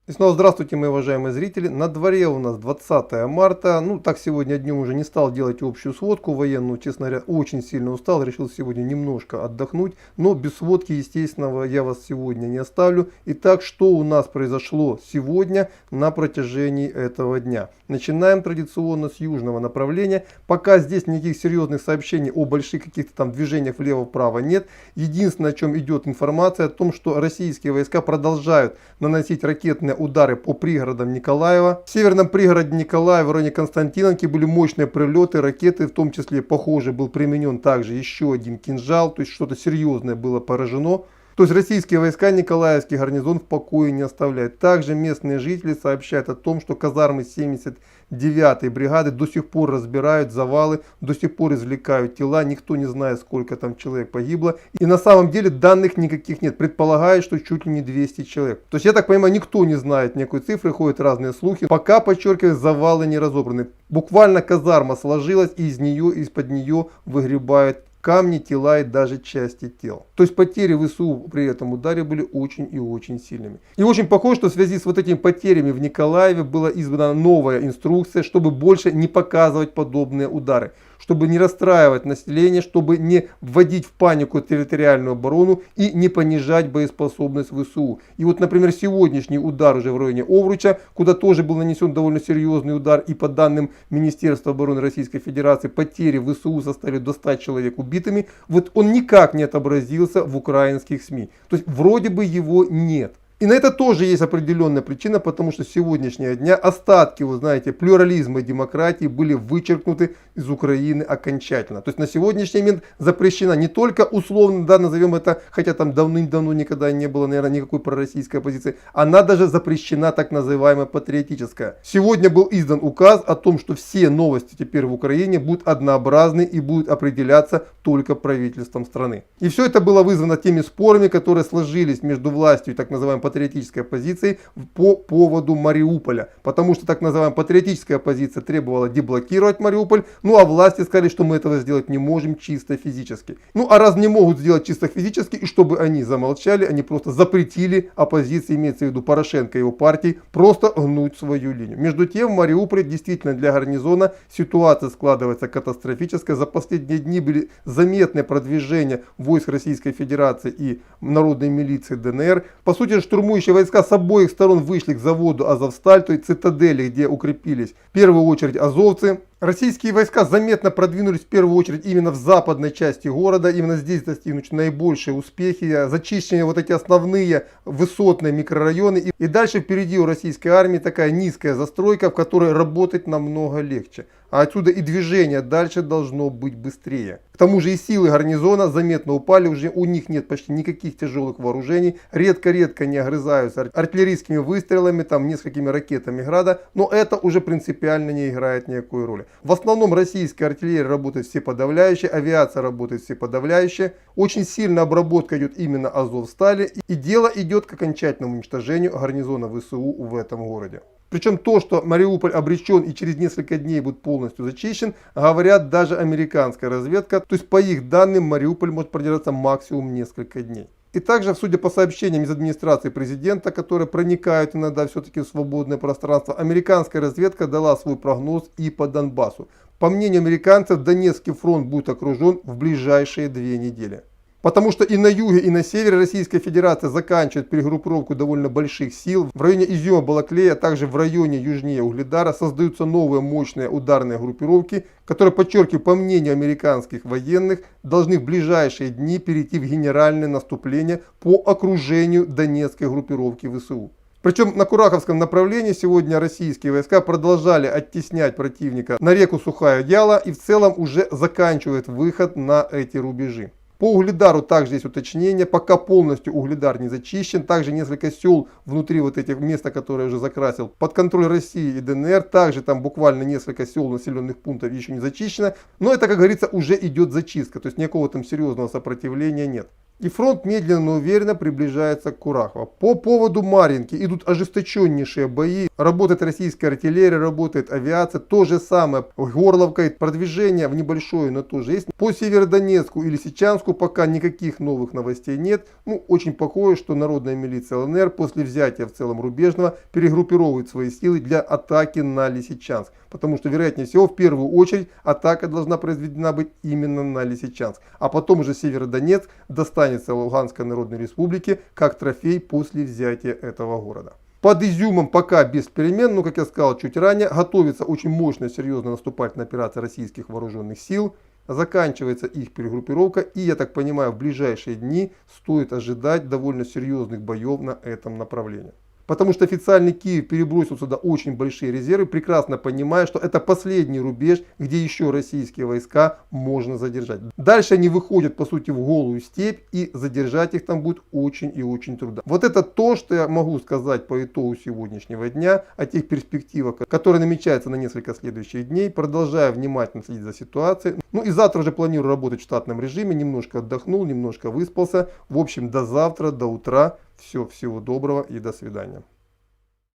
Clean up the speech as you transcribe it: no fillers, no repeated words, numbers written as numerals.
И снова здравствуйте, мои уважаемые зрители. На дворе у нас 20 марта. Ну, так сегодня днем уже не стал делать общую сводку военную. Честно говоря, очень сильно устал. Решил сегодня немножко отдохнуть. Но без сводки, естественно, я вас сегодня не оставлю. Итак, что у нас произошло сегодня на протяжении этого дня? Начинаем традиционно с южного направления. Пока здесь никаких серьезных сообщений о больших каких-то там движениях влево-вправо нет. Единственное, о чем идет информация, о том, что российские войска продолжают наносить ракетные удары по пригородам Николаева. В северном пригороде Николаева, в районе Константиновки, были мощные прилеты, ракеты, в том числе, похоже, был применен также еще один кинжал, то есть что-то серьезное было поражено. То есть российские войска Николаевский гарнизон в покое не оставляют. Также местные жители сообщают о том, что казармы 79-й бригады до сих пор разбирают завалы, до сих пор извлекают тела. Никто не знает, сколько там человек погибло. И на самом деле данных никаких нет. Предполагают, что чуть ли не 200 человек. То есть, я так понимаю, никто не знает никакой цифры, ходят разные слухи. Пока, подчеркиваю, завалы не разобраны. Буквально казарма сложилась, и из-под нее выгребают камни, тела и даже части тел. То есть потери ВСУ при этом ударе были очень и очень сильными. И очень похоже, что в связи с вот этими потерями в Николаеве была издана новая инструкция, чтобы больше не показывать подобные удары. Чтобы не расстраивать население, чтобы не вводить в панику территориальную оборону и не понижать боеспособность ВСУ. И вот, например, сегодняшний удар уже в районе Овруча, куда тоже был нанесен довольно серьезный удар, и по данным Министерства обороны Российской Федерации, потери ВСУ составили до 100 человек убитыми, вот он никак не отобразился в украинских СМИ. То есть вроде бы его нет. И на это тоже есть определенная причина, потому что с сегодняшнего дня остатки, вы знаете, плюрализма и демократии были вычеркнуты из Украины окончательно. То есть на сегодняшний момент запрещена не только условно, да, назовем это, хотя там давным-давно никогда не было, наверное, никакой пророссийской оппозиции, она даже запрещена так называемая патриотическая. Сегодня был издан указ о том, что все новости теперь в Украине будут однообразны и будут определяться только правительством страны. И все это было вызвано теми спорами, которые сложились между властью и так называемой патриотической оппозицией по поводу Мариуполя. Потому что так называемая патриотическая оппозиция требовала деблокировать Мариуполь, ну а власти сказали, что мы этого сделать не можем чисто физически. Ну а раз не могут сделать чисто физически, и чтобы они замолчали, они просто запретили оппозиции, имеется в виду Порошенко и его партии, просто гнуть свою линию. Между тем в Мариуполе действительно для гарнизона ситуация складывается катастрофическая. За последние дни были заметные продвижения войск Российской Федерации и народной милиции ДНР. По сути, штурмующие войска с обоих сторон вышли к заводу Азовсталь, то есть цитадели, где укрепились в первую очередь азовцы. Российские войска заметно продвинулись в первую очередь именно в западной части города. Именно здесь достигнут наибольшие успехи. Зачищены вот эти основные высотные микрорайоны. И дальше впереди у российской армии такая низкая застройка, в которой работать намного легче. А отсюда и движение дальше должно быть быстрее. К тому же и силы гарнизона заметно упали, уже у них нет почти никаких тяжелых вооружений. Редко-редко не огрызаются артиллерийскими выстрелами, там несколькими ракетами града. Но это уже принципиально не играет никакой роли. В основном российская артиллерия работает всеподавляющая, авиация работает всеподавляющая. Очень сильная обработка идет именно Азовстали. И дело идет к окончательному уничтожению гарнизона ВСУ в этом городе. Причем то, что Мариуполь обречен и через несколько дней будет полностью зачищен, говорят даже американская разведка. То есть по их данным Мариуполь может продержаться максимум несколько дней. И также, судя по сообщениям из администрации президента, которые проникают иногда все-таки в свободное пространство, американская разведка дала свой прогноз и по Донбассу. По мнению американцев, Донецкий фронт будет окружен в ближайшие 2 недели. Потому что и на юге, и на севере Российская Федерация заканчивает перегруппировку довольно больших сил. В районе Изюма-Балаклея, а также в районе южнее Угледара создаются новые мощные ударные группировки, которые, подчеркиваю, по мнению американских военных, должны в ближайшие дни перейти в генеральное наступление по окружению Донецкой группировки ВСУ. Причем на Кураховском направлении сегодня российские войска продолжали оттеснять противника на реку Сухая Яла и в целом уже заканчивают выход на эти рубежи. По Угледару также есть уточнение, пока полностью Угледар не зачищен, также несколько сел внутри вот этих мест, которые я уже закрасил, под контроль России и ДНР, также там буквально несколько сел, населенных пунктов еще не зачищено, но это, как говорится, уже идет зачистка, то есть никакого там серьезного сопротивления нет. И фронт медленно, но уверенно приближается к Курахово. По поводу Марьинки идут ожесточеннейшие бои. Работает российская артиллерия, работает авиация. То же самое. Горловка, продвижение в небольшое, но тоже есть. По Северодонецку и Лисичанску пока никаких новых новостей нет. Ну, очень похоже, что народная милиция ЛНР после взятия в целом Рубежного перегруппировывает свои силы для атаки на Лисичанск. Потому что, вероятнее всего, в первую очередь атака должна произведена быть именно на Лисичанск. А потом уже Северодонецк достанется Луганской Народной Республике как трофей после взятия этого города. Под Изюмом пока без перемен, но, как я сказал чуть ранее, готовится очень мощная, серьезная наступательная операция российских вооруженных сил. Заканчивается их перегруппировка, и, я так понимаю, в ближайшие дни стоит ожидать довольно серьезных боев на этом направлении. Потому что официальный Киев перебросил сюда очень большие резервы, прекрасно понимая, что это последний рубеж, где еще российские войска можно задержать. Дальше они выходят, по сути, в голую степь, и задержать их там будет очень и очень трудно. Вот это то, что я могу сказать по итогу сегодняшнего дня, о тех перспективах, которые намечаются на несколько следующих дней. Продолжаю внимательно следить за ситуацией. Ну и завтра уже планирую работать в штатном режиме, немножко отдохнул, немножко выспался. В общем, до завтра, до утра. Всего доброго и до свидания.